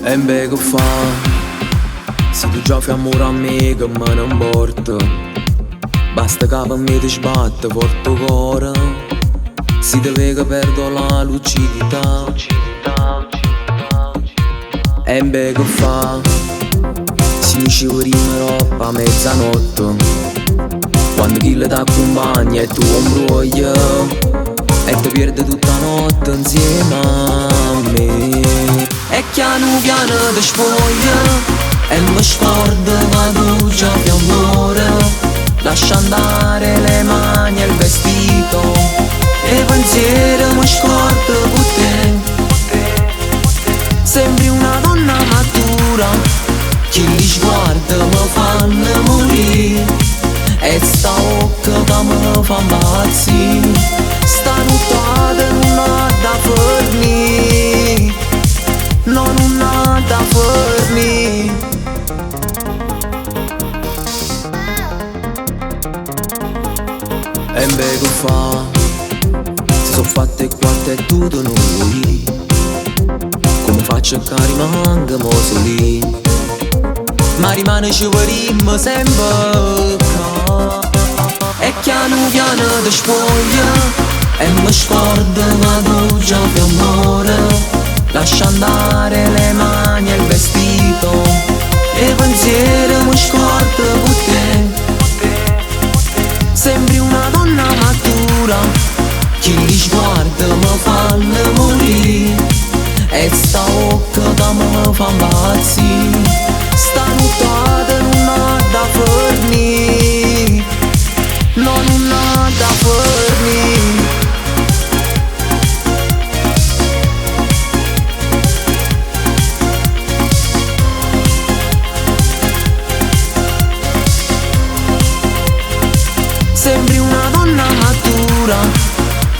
E in che fa? Se tu già fai amore a me che me ne importa, basta che per me ti sbatte forte cuore. Si deve che perdo la lucidità. E in che fa? Si mi scivolino roba a mezzanotte, quando chi le t'accompagna e tu imbroglia e ti pierde tutta notte insieme a me. E piano piano ti spoglia e mi scordo ma tu già ti amore. Lascia andare le mani e il vestito e pensiero mi scordo con te. Sembri una donna matura, chi li sguarda mi fanno morire e sta occhio che mi fa impazzire. Sta nottata non ha da fornire, no, non ha da fornire. E che fa? Si sono fatte quante e tu non vuoi. Come faccio a rimanere mo soli? Ma rimane ci vorremmo sempre qua. E piano piano ti spoglia e mi scordo ma tu già ti amore. Lascia andare le mani e il vestito e pensiero mi scordo con te. Sembri una donna matura, chi li sguarda mi fanno morire e sta occhio che mi fa impazzire. Sta nottata non ha da fornire, no, non ha da fornire. Sembri una donna matura,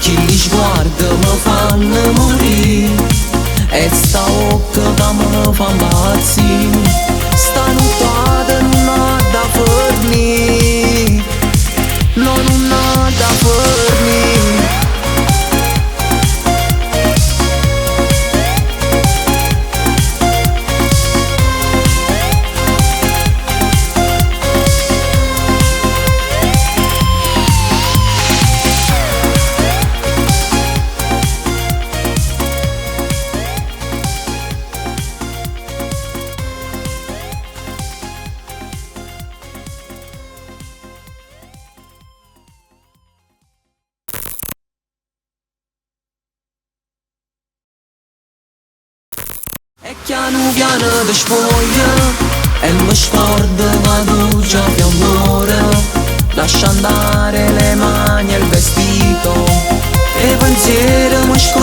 chi li sguarda mi fanno morire e sta occhio che mi fa impazzire. Sta nottata non ha da fornire, no, non ha da fornire. E piano piano ti spoglia e mi scordo ma tu già ti amore. Lascia andare le mani e il vestito e pensiero mi scordo